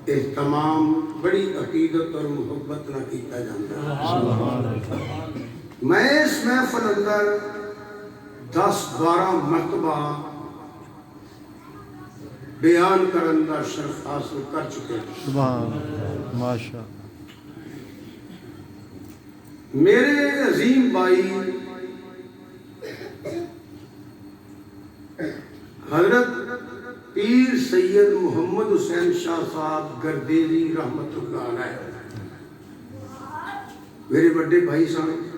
اہتمام بڑی عقیدت اور محبت نہ کیتا جاتا ہے۔ میں اس محفل اندر 10-12 مرتبہ بیان کرن دا شرف حاصل کر چکے ہیں۔ ماشاء میرے عظیم بھائی حضرت پیر سید محمد حسین شاہ صاحب گردیزی رحمت اللہ علیہ میرے بڑے بھائی صاحب،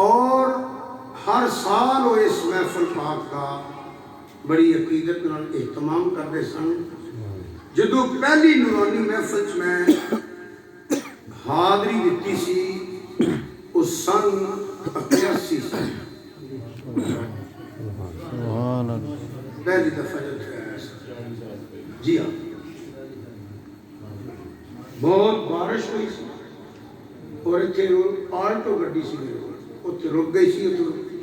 اور ہر سال وہ اس محفل پاک کا بڑی عقیدت نال اہتمام کرتے سن۔ جدو پہلی نورانی محفل میں حاضری دیتی سی، اس سن 81 سے پہلی دفعہ جب آیا جی ہاں بہت بارش ہوئی سی اور اتنے آلٹو گڈی سی اتنے رک گئی سی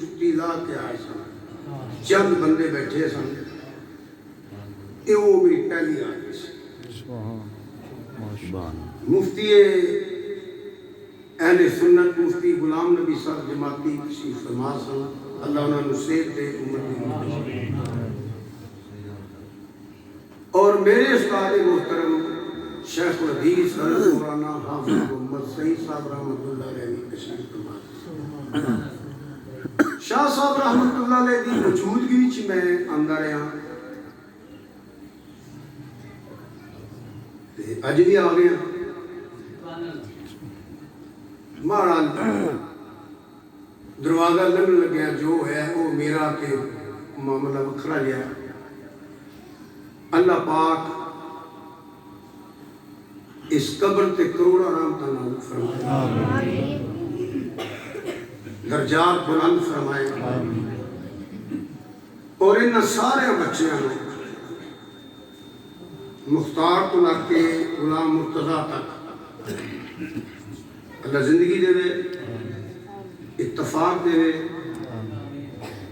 جتی لا کے آئے سن چند بندے بیٹھے سن یہ وہ میری پہلی آئی سی مفتی اہل سنت مفتی غلام نبی صاحب جماعتی تشریف فرما سن اللہ انہوں نے صحت دے عمر دی اور میرے استاد محترم شیخ الحدیث حضرت مولانا حافظ محمد سعید صاحب رحمۃ اللہ علیہ تشریف فرما شاہ صاحب رحمۃ اللہ علیہ دی موجودگی وچ میں آندا رہا تے اج بھی آ گیا مہاراج دروازہ لگن لگیا جو ہے وہ میرا کہ معاملہ وکھرا گیا اللہ پاک اس قبر تے کروڑا رحمتاں نازل فرمائے درجات بلند فرمائے اور ان سارے بچیاں مختار تو لگ کے غلام مرتضیٰ تک اللہ زندگی دے اتفاق دے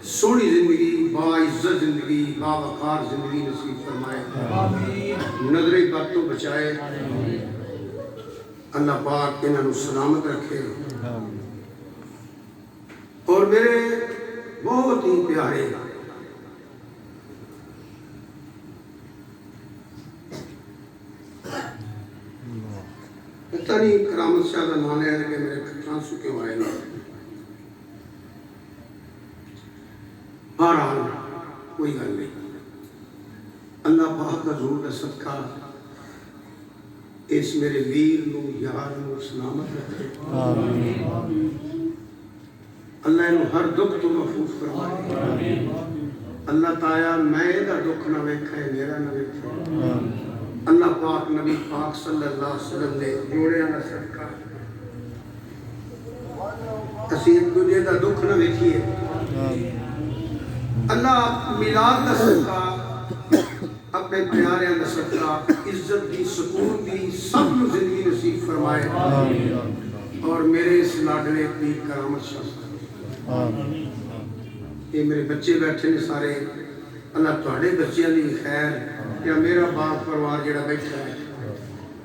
سونی زندگی باعزت زندگی باوقار زندگی نصیب فرمائے نظر بد تو بچائے اللہ پاک انہوں سلامت رکھے اور میرے بہت ہی پیارے پتہ نہیں کرامت شاہ کا نام ہے کہ میرے کھٹان سکے ہوئے نا بہرحال کوئی گل نہیں اللہ پاک کا ضرور کا صدقہ اس میرے ویر نو یار نو سلامت رکھے اللہ انہوں ہر دکھ تو محفوظ فرمائے اللہ تعالیٰ میں دا دکھ نہ ویکھے میرا نہ ویکھے اللہ پاک نبی پاک صلی اللہ علیہ وسلم نے جوڑے نہ صدقہ اسی ایک دوجے دا دکھ نہ ویکھیے اللہ میلاد دا صدقہ اپنے پیارے دا صدقہ عزت دی سکون دی سب نو زندگی نصیب فرمائے اور میرے اس لاڈلے کی کرامت شاہ یہ میرے بچے بیٹھے نے سارے اللہ تواڈے بچیاں دی خیر یا میرا باپ پروار جڑا بیٹھا ہے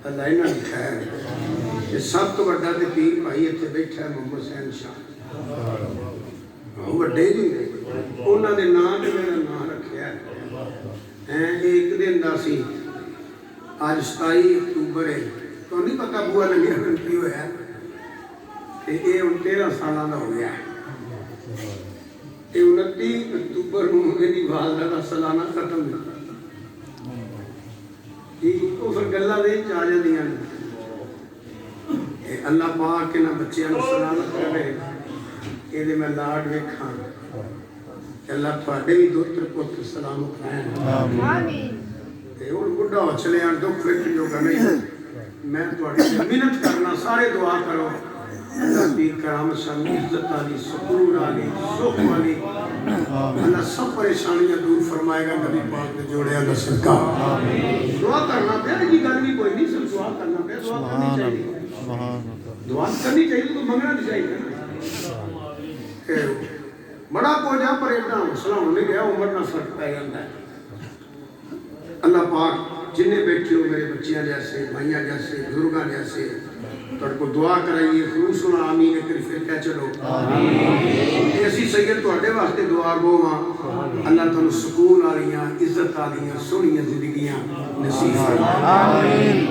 اللہ انہاں دی خیر یہ سب تو بڑا تے پیر بھائی اتنے بیٹھا ہے محمد حسین شاہ وڈے جی انہاں دے نام تے میرا نام رکھیا ہے ایک دن دا سی آج 27 اکتوبر ہے تو نہیں پتہ بوا لگیا کی ہویا ہے کہ یہ 13 سالہ دا ہو گیا ہے 29 اکتوبر نو میری والدہ دا سالانہ ختم ہے وہ پھر گلہ دے چاہ جاندیاں اللہ پاک کے نہ بچیاں نو سلامت کرے یہ میں لاڈ ویکھاں اللہ تواڈے بھی دوتر پتر سلامت رہن آمین تے ہن بڈھا ہو چلے ہیں دکھ ویکھ جو نہیں میں تواڈی محنت کرنا سارے دعا کرو اللہ پیر کرامت شاہ عزت والی سکون والی سکھ والی اللہ سب پریشانیاں دور فرمائے گا نبی پاک کے جوڑے اللہ صدقہ دعا کرنا پیا یہ گل بھی کوئی نہیں صرف دعا کرنا پیا دعا کرنی چاہیے دعا کرنی چاہیے تو منگنا نہیں چاہیے بڑا کو جا پر اتنا مسئلہ ہونے گیا عمر نہ فرق پہ جاتا ہے اللہ پاک جنہیں بیٹھے ہو میرے بچیاں جیسے بھائیاں جیسے بزرگاں جیسے تو کو دعا کرائیے خلوص ہونا آمین ایک پھر کہہ چلو ایسی سید تو اڈے واسطے دعا گو ماں اللہ تعالیٰ سکون آ رہی ہیں عزت آ رہی ہیں سونیاں زندگیاں نصیب آمین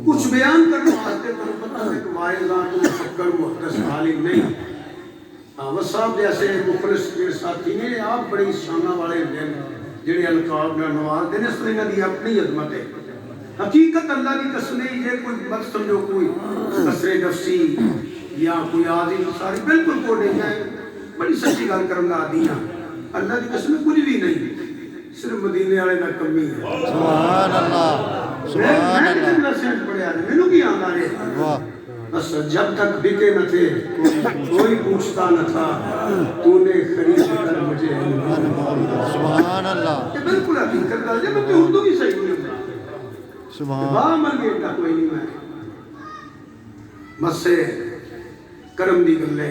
کچھ بیان کرنے واسطے تو پتہ ہے کہ واعظان کو مفکر محدث عالم نہیں وہ صاحب جیسے مخلص کے ساتھی نے آپ بڑی شانہ والے دن جڑے القاب نہ نواز دن اس طرح دی اپنی عظمت ہے حقیقت اللہ کی قسم نہیں یہ کوئی مت سمجھو کوئی قصر نفسی یا کوئی عظیم ساری بالکل کو نہیں ہے بڑی سچی گل کرنا آدیاں اللہ کی قسم کچھ بھی نہیں صرف مدینے والے دا کمی ہے سبحان اللہ سبحان اللہ میں کتنا سینٹ پڑھیا ہے مینوں کی آندا ہے بس جب تک بکے نہ تھے کوئی پوچھتا نہ تھا، تو نے خرید کر مجھے سبحان اللہ یہ بالکل حقیقت ہے، جب تو اردو بھی صحیح نہیں ہوتا سبحان باہ مر گئے تک کوئی نہیں میں بس سے کرم دی گلے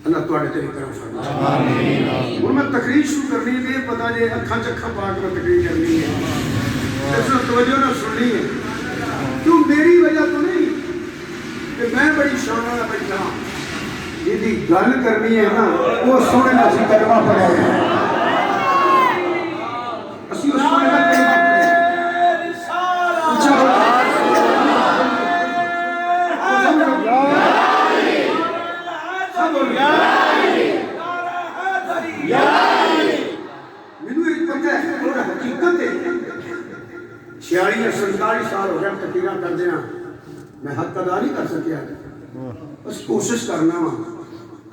اللہ توڑے تیری کرم فرما آمین اور میں تقریر شروع کرنی ہے یہ پتا جائے اکھاں چکھاں پاک میں تقریر کرنی ہے اس نے توجہ نہ سننی ہے کیوں میری وجہ تو نہیں کہ میں بڑی شان والا بیٹھا یہ دی گل کرنی ہے نا وہ سونے نہ سی کلمہ پڑے اسی اس سونے نہ کلمہ پڑے اچھا مینوں ایک پتہ ہے اور حقیقت ہے 46 یا 47 سال ہو گیا تقریراں کر دینا میں حق ادا نہیں کر سکیا بس کوشش کرنا وا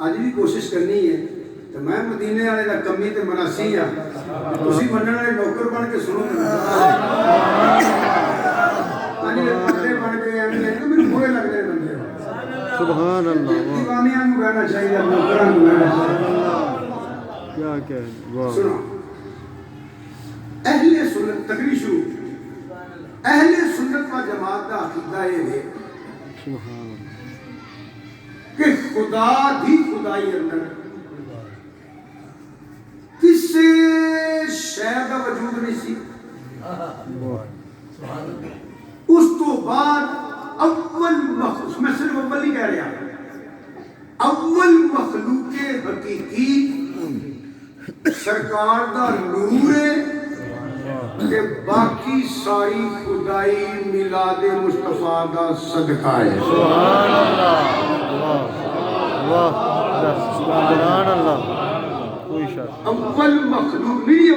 اج بھی کوشش کرنی ہے تو میں مدینے والے دا کمی تے مناسی آ تسی منن والے نوکر بن کے سنو اج بندے بن کے ایویں میرے برے لگدے بندے سبحان اللہ دیوانیاں نوں کہنا چاہیے نوکراں نوں کہنا چاہیے کیا کہ واہ سنو اہل سنت تقریر شروع اہل سنت و جماعت کا عقیدہ یہ ہے سبحان اللہ کہ خدا دی خدائی اندر کسی شے کا وجود نہیں سی اس تو بعد اول مخلوق میں صرف اول نہیں کہہ رہا اول مخلوق حقیقی سرکار دا نور ہے کہ باقی ساری خدائی میلاد مصطفیٰ دا صدقہ ہے سبحان اللہ واہ واہ سبحان اللہ کوئی شک اول مخلوق نہیں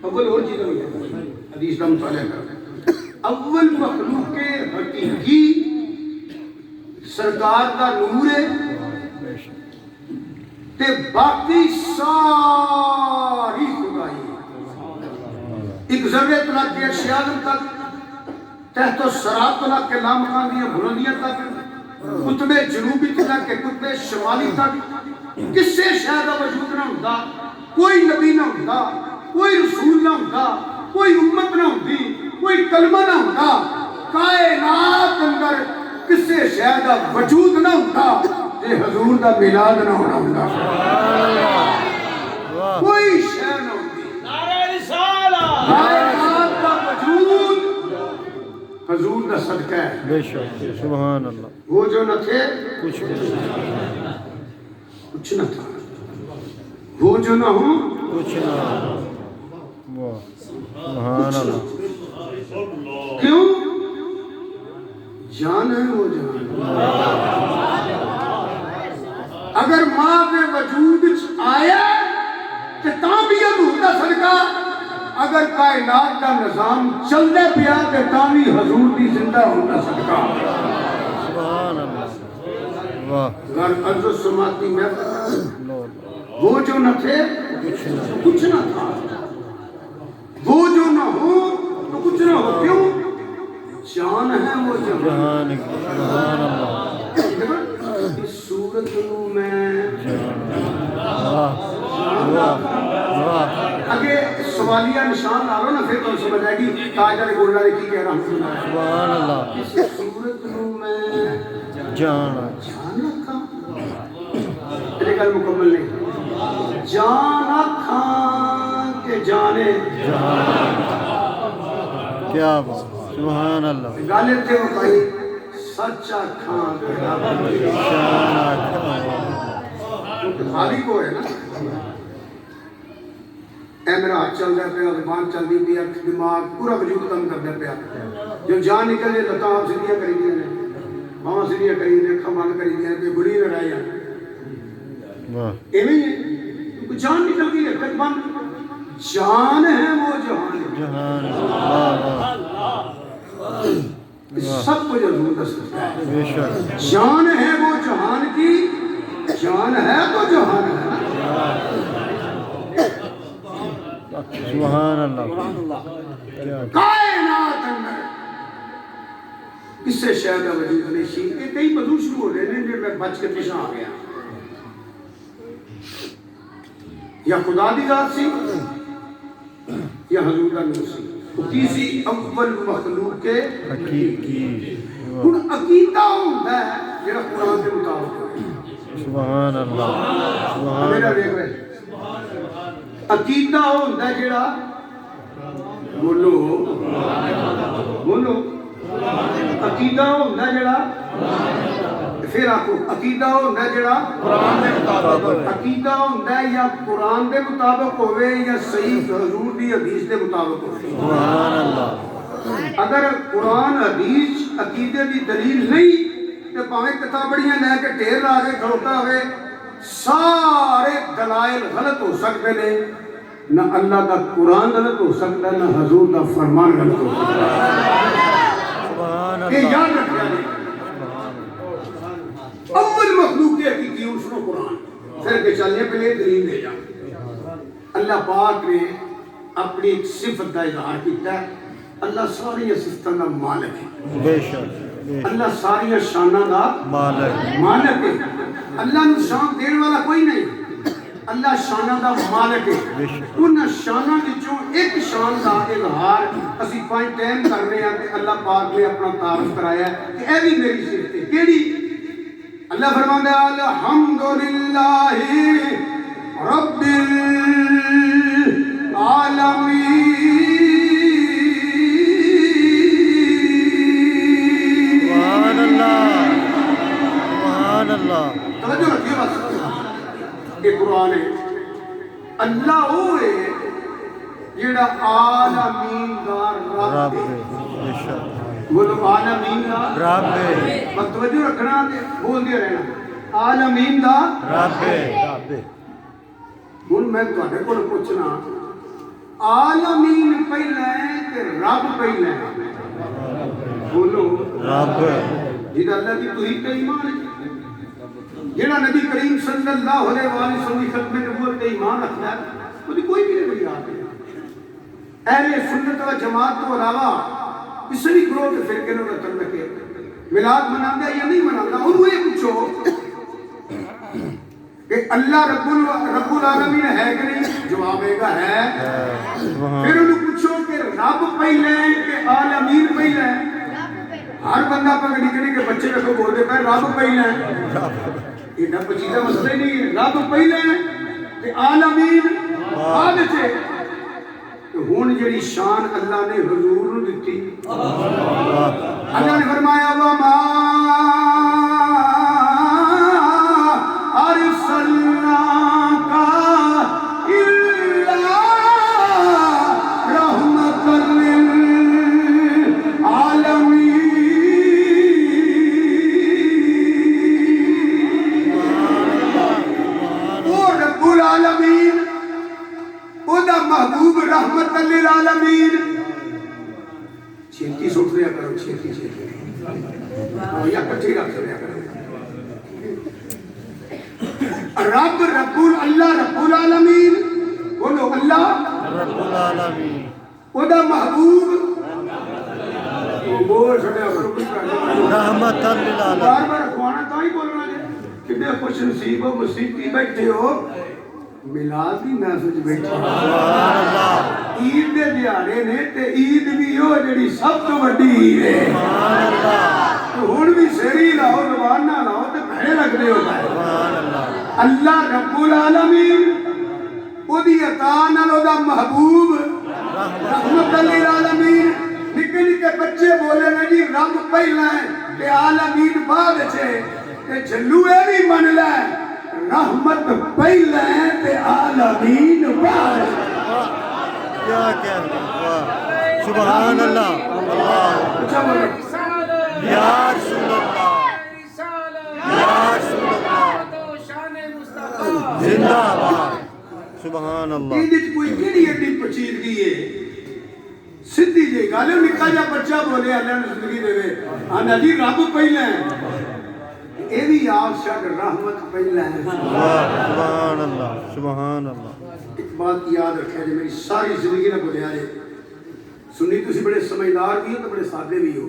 اول اور چیزیں ہوئی ہیں حدیث کا مطالعہ کرتے ہیں اول مخلوق کے حقیقی سرکار دا نور ہے تے باقی ساری خدائی ایک ذرے تلک کے اشیاء تک تحت و سراب تلک کے لامکان دیا بلندیاں تک قطب جنوبی تلک کے قطب شمالی تک کسے شاید وجود نہ ہوتا کوئی نبی نہ ہوتا کوئی رسول نہ ہوتا کوئی امت نہ ہوتی کوئی کلمہ نہ ہوتا کائنات اندر کسے شاید وجود نہ ہوتا کہ حضور دا میلاد نہ ہونا ہوتا کوئی شے نہ ہوتی کائنات کا وجود حضور دا صدقہ ہے بے شک سبحان اللہ وہ جو نہ تھے کچھ نہ تھا وہ جو نہ ہوں کچھ نہ واہ سبحان اللہ کیوں جان ہے وہ جان اگر ماں کے وجود آیا کہ تاں بھی حضور دا صدقہ اگر کائنات کا نظام چل دے پیا کہ تاں بھی حضور دی زندہ ہونا صدقہ سبحان اللہ واہ اگر عزت سماعتی میں وہ جو نہ تھے کچھ نہ تھا وہ جو نہ ہو تو کچھ نہ ہو کیوں جان ہے وہ جہان سبحان اللہ اس صورت نو میں واہ واہ واہ اگے سوالیہ نشان ڈالو نا پھر تم سمجھ آئے گی تاجر گولڈا نے کی کہہ رہا ہوں سبحان اللہ اس صورت نو میں جان جان رکھا میرے گل مکمل نہیں جان رکھا کہ جانے کیا بات سبحان اللہ گالے تھے وہ بھائی سچا کھان خالی کو ہے نا اے میرا ہاتھ چل رہا پیا زبان چل رہی پیا دماغ پورا وجود کم کر دیا پیا جو جان نکل جائے لتاں آپ سیدھیاں کری دیا نے باواں سیدھیاں کری دیا اکھاں بند کری دیا کہ بڑی لڑائی ہے واہ ایویں ہی ہے جان نکل گئی ہے کٹ بند جان ہے وہ جہان ہے جہان واہ واہ سب کو حضور کا صدقہ ہے بے شک جان ہے وہ جہان کی جان ہے تو جہان ہے سبحان اللہ کیا کائنات اندر کسے شاید کا وجود نہیں سی. یہ کئی موضوع شروع ہو رہے ہیں جو میں بچ کے پیچھے آ گیا. یا خدا دی ذات سی یا حضور کا نور سی. وہ کی سی؟ اول مخلوق کے حقیقی. ہن عقیدہ ہوندا ہے جڑا قرآن کے مطابق ہوئے. سبحان اللہ. سبحان میرا اللہ. دیکھ رہے عقیدہ ہوندا ہے جڑا بولو بولو عقیدہ ہوندا ہے جڑا پھر آکو عقیدہ ہوندا ہے جڑا قرآن دے مطابق. عقیدہ ہوندا ہے یا قرآن دے مطابق ہوئے یا صحیح حضور دی حدیث دے مطابق ہوئے. سبحان اللہ. اگر قرآن حدیث عقیدے دی دلیل نہیں تو پاویں کتابڑیاں لے کے ڈھیر لا کے کھڑوتا ہوئے سارے دلائل غلط ہو سکتے ہیں. نہ اللہ کا قرآن غلط ہو سکتا ہے نہ حضور کا فرمان غلط ہو سکتا ہے. سبحان یہ اللہ. یاد رکھنا ہے. اول مخلوق کے حقیقی اس کو قرآن. پھر کہ چلنے پہلے دلیل دے جاؤ. اللہ پاک نے اپنی ایک صفت کا اظہار کیتا ہے. اللہ ساری صفتوں کا مالک ہے. بے شک. بے شک. اللہ ساری شانوں کا مالک. مالک ہے. اللہ نے شان دین والا کوئی نہیں. اللہ شانوں کا مالک ہے. ان شانوں وچوں ایک شان کا اظہار اسی 5 ٹائم کر رہے ہیں کہ اللہ پاک نے اپنا تعارف کرایا ہے کہ اے بھی میری صفت ہے. کیڑی؟ اللہ فرماتا ہے الحمدللہ رب العالمین. سبحان اللہ. سبحان اللہ. توجہ رکھیے بس. یہ قرآن ہے. اللہ وہ ہے جڑا عالمین دا رب رب. ہے. بے شک. بولو عالمین دا رب. بس توجہ رکھنا تے بول دیا رہنا. عالمین دا رب. رب. ہن میں تواڈے کول پوچھنا عالمین پہلا ہے کہ رب پہلا ہے؟ بولو رب. جہاں اللہ کی توحید کا ایمان ہے. جہاں نبی کریم صلی اللہ علیہ وآلہ وسلم کی ختم نبوت کا ایمان رکھتا ہے وہ کوئی بھی نہیں یاد ہے. اہل سنت و جماعت کو علاوہ کسی بھی گروہ کے فرقے نے رتن رکھے میلاد مناتا ہے یا نہیں مناتا. انہوں یہ پوچھو کہ اللہ رب العالمین ہے کہ نہیں؟ جواب گا ہے. پھر انہوں پوچھو کہ رب پہلے ہیں کہ عالمین پہلے ہیں؟ ہر بندہ پکڑی کرنے کے بچے کو بول دیتا ہے رب پہلے ہیں. یہ نہ پچیدہ مسئلہ نہیں ہے. رب پہلے ہیں کہ عالمین بعد سے. ہون جڑی شان اللہ نے حضور نو دتی. اللہ نے فرمایا وما ارسلناک الا رحمۃ للعالمین. وہ رب العالمین خدا محبوب رحمت للعالمین. چھیتی سوٹ رہا کرو. چھیتی یا کٹھی رکھ رہا کرو. رب اللہ رب العالمین. بولو اللہ رب العالمین. خدا محبوب بول چھڑیا کرو. رحمت للعالمین. بار بار کھوانا تو ہی بولنا ہے. کتنے خوش نصیب ہو مسیحی بیٹھے ہو میلاد بھی محفل بیٹھے ہو. سبحان اللہ. عید دے دیہڑے نے تے عید بھی وہ جڑی سب تو وڈی عید ہے. سبحان اللہ. ہن بھی سری لاؤ زبان نہ لاؤ تے بھڑے لگدے ہو. سبحان اللہ. اللہ رب العالمین اودی عطا نال اودا محبوب رحمت للعالمین. نکے نکے بچے بولے نا جی رب پہلا ہے تے عالمین بعد چے تے جلو اے بھی من لے رحمت پہلا ہے تے عالمین بعد. کیا سبحان اللہ. اللہ. یا رسول اللہ. یا رسول اللہ. زندہ باد. سبحان اللہ. یہ کوئی کیڑی ایڈی پچیدگی ہے؟ سیدھی جی گل. نکا جا بچہ بولے اللہ نے زندگی دے دے آندا جی رب پہلا ہے. یہ بھی یاد شاید رحمت پہلا ہے. سبحان اللہ. سبحان اللہ. ایک بات یاد رکھیں جو میری ساری زندگی نہ بھولیا جائے. سنی تسی بڑے سمجھدار بھی ہو تو بڑے سادے بھی ہو.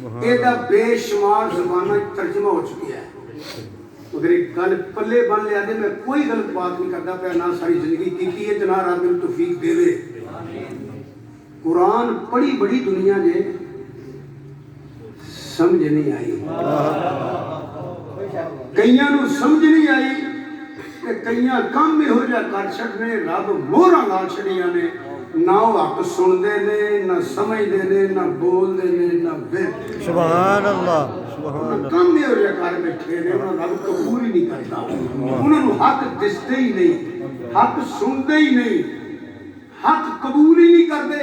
ਇਹਦਾ ਬੇਸ਼ੁਮਾਰ ਜ਼ਬਾਨਾਂ 'ਚ ਤਰਜਮਾ ਹੋ ਚੁੱਕਿਆ ਹੈ। ਅਗਰ ਇੱਕ ਗੱਲ ਪੱਲੇ ਬੰਨ ਲਿਆ ਤੇ ਮੈਂ ਕੋਈ ਗਲਤ ਬਾਤ ਨਹੀਂ ਕਰਦਾ ਪਿਆ, ਨਾ ਸਾਰੀ ਜ਼ਿੰਦਗੀ ਕੀਤੀ ਹੈ ਤੇ ਨਾ ਰੱਬ ਮੈਨੂੰ ਤੌਫੀਕ ਦੇਵੇ। ਕੁਰਾਨ ਪੜ੍ਹੀ ਬੜੀ ਦੁਨੀਆ ਨੇ, ਸਮਝ ਨਹੀਂ ਆਈ। ਕਈਆਂ ਨੂੰ ਸਮਝ ਨਹੀਂ ਆਈ ਤੇ ਕਈਆਂ ਕੰਮ ਇਹੋ ਜਿਹਾ ਕਰ ਛੱਡਨੇ, ਰੱਬ ਮੋਹਰਾਂ ਲਾ ਛੱਡੀਆਂ ਨੇ। ਨਾ ਉਹ ਹੱਕ ਸੁਣਦੇ ਨੇ, ਨਾ ਸਮਝਦੇ ਨੇ, ਨਾ ਬੋਲਦੇ ਨੇ, ਨਾ ਵੇਖਦੇ। ਸੁਭਾਨ ਅੱਲਾਹ, ਸੁਭਾਨ ਅੱਲਾਹ। ਕੰਮ ਇਹੋ ਜਿਹਾ ਕਰ ਬੈਠੇ ਨੇ, ਉਹਨਾਂ ਰੱਬ ਕਬੂਲ ਹੀ ਨਹੀਂ ਕਰਦਾ। ਉਹਨਾਂ ਨੂੰ ਹੱਕ ਦਿਸਦੇ ਹੀ ਨਹੀਂ, ਹੱਕ ਸੁਣਦੇ ਹੀ ਨਹੀਂ, ਹੱਕ ਕਬੂਲ ਹੀ ਨਹੀਂ ਕਰਦੇ।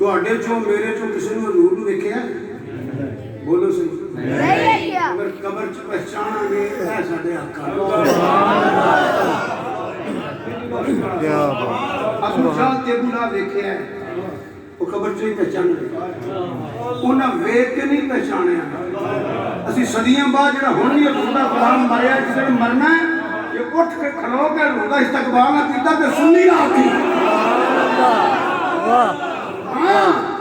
ਤੁਹਾਡੇ ਚੋਂ ਮੇਰੇ ਚੋਂ ਕਿਸੇ ਨੂੰ ਹਜ਼ੂਰ ਨੂੰ ਦੇਖਿਆ? ਬੋਲੋ ਸਹੀ। ਨਹੀਂ ਦੇਖਿਆ। ਅਗਰ ਕਬਰ ਚ ਪਛਾਣਾਂਗੇ ਇਹ ਸਾਡੇ ਹੱਕ ਆ। ਕੀ ਬਾਤ। ਅਬੂ ਜਾਲ ਤੇ ਬੁਲਾ ਦੇਖਿਆ, ਉਹ ਕਬਰ ਚ ਹੀ ਪਛਾਣ ਗਏ। ਉਹਨਾਂ ਵੇਖ ਕੇ ਨਹੀਂ ਪਛਾਣਿਆ। ਅਸੀਂ ਸਦੀਆਂ ਬਾਅਦ ਜਿਹੜਾ ਹੁਣ ਵੀ ਹਜ਼ੂਰ ਦਾ ਗੁਲਾਮ ਮਰਿਆ, ਕਿਸੇ ਨੇ ਮਰਨਾ ਇਹ ਉੱਠ ਕੇ ਖਲੋ ਕੇ ਹਜ਼ੂਰ ਦਾ ਇਸਤਕਬਾਲ ਨਾ ਕੀਤਾ ਤੇ ਸੁਣਨੀ ਨਾ ਆਤੀ। ਵਾਹ,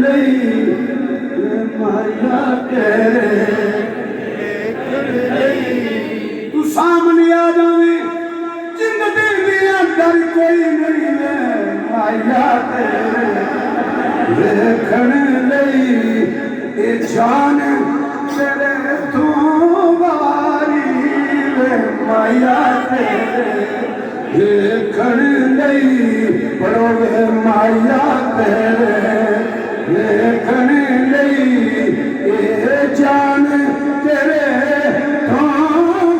ਲਈ ਮਾਇਆ ਤੇਰੇ ਤੂੰ ਸਾਹਮਣੇ ਆ ਜਾਵੇਂ ਜ਼ਿੰਦਗੀ ਦੀਆਂ ਡਰ ਕੋਈ ਨਹੀਂ ਹੈ ਮਾਇਆ ਤੇਰੇ ਵੇਖਣ ਲਈ ਇਹ ਜਾਨ ਤੇਰੇ ਤੋਂ ਵਾਰੀ ਵੇ ਮਾਇਆ ਤੇਰੇ ਵੇਖਣ ਲਈ ਪੜੋ ਵੇ ਮਾਇਆ ਤੇਰੇ ਵੇਖਣ ਲਈ ਇਹ ਜਾਨ ਤੇਰੇ ਤੋਂ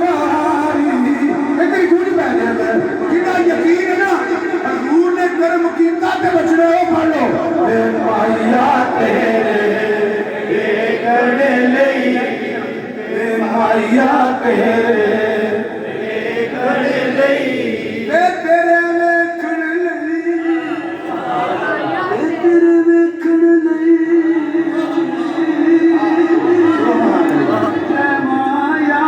ਵਾਰੀ ਇਹ ਤੇਰੀ ਗੂੰਜ ਪੈ ਜਾਂਦਾ ਜਿਹਦਾ ਯਕੀਨ ਹੈ ਨਾ ਹਜ਼ੂਰ ਨੇ ਕਰਮ ਕੀਤਾ ਤੇ ਬਚਣਾ ਉਹ ਫੜ ਲਓ ਵੇ ਮਾਇਆ ਤੇਰੇ ਵੇਖਣ ਲਈ ਵੇ ਮਾਇਆ ਤੇਰੇ ਵੇਖਣ ਲਈ ਵੇ ਤੇਰੇ ਵੇਖਣ ਲਈ ਵੇ ਤੇਰੇ ਵੇਖਣ ਲਈ ਜੈ ਮਾਇਆ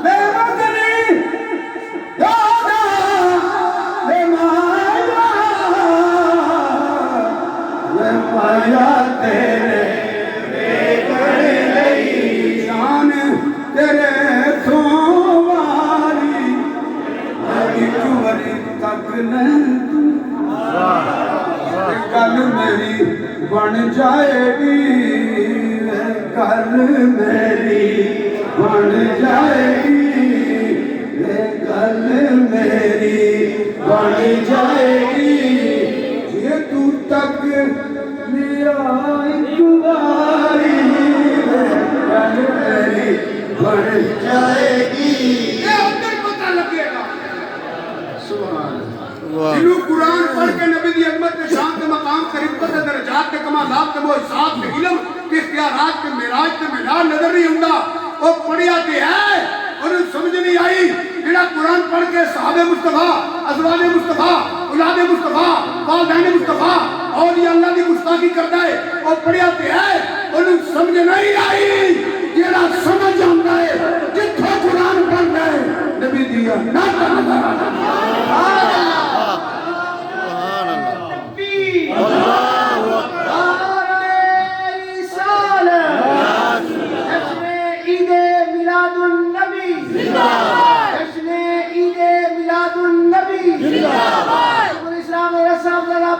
ਵੇ ਮਦਨੀ ਯਾਦਾ ਵੇ ਮਾਇਆ ਵੇ ਮਾਇਆ ਤੇਰੇ ਵੇਖਣ ਲਈ ਜਾਨ ਤੇਰੇ ਤੋਂ ਵਾਰੀ ਇੱਕ ਵਾਰੀ ਤੱਕ ਲੈ ਗੱਲ ਮੇਰੀ ਬਣ ਜਾਏਗੀ ਗੱਲ ਮੇਰੀ ਬਣ ਜਾਏਗੀ ਗੱਲ ਮੇਰੀ ਬਣ ਜਾਏਗੀ ਜੇ ਤੂੰ ਤੱਕ ਮੇਰਾ ਇੱਕ ਵਾਰੀ ਗੱਲ ਮੇਰੀ ਬਣ ਜਾਏਗੀ ਇਹ ਉੱਧਰ ਪਤਾ ਲੱਗੇਗਾ ਸੁਭਾਨ ਵਾਹ جنہوں قرآن پڑھ کے نبی دی عظمت کے شان کے مقام کے رتبت کے درجات کے کمالات کے وہ حساب کے علم کے اختیارات کے معراج کے معیار نظر نہیں ہوندا وہ پڑھیا تے ہے انہیں سمجھ نہیں آئی جڑا قرآن پڑھ کے صحابہ مصطفیٰ ازواج مصطفیٰ اولاد مصطفیٰ والدین مصطفیٰ اولیاء اللہ دی گستاخی کرتا ہے وہ پڑھیا تے ہے انہیں سمجھ نہیں آئی جڑا سمجھ آندا ہے جتھوں قرآن پڑھدا ہے نبی دی نہ کردا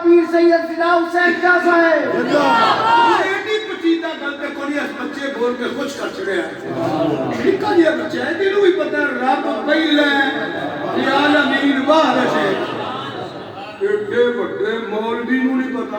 پیر سید فدا حسین کا صاحب ایڈی پچیدہ گل تے کوئی اس بچے بول کے خوش کر چھڑے ہیں نکا جیا بچہ ہے تینوں بھی پتہ رب پہلے یا العالمین باہر ہے ایڈے بڑے مولوی نوں نہیں پتا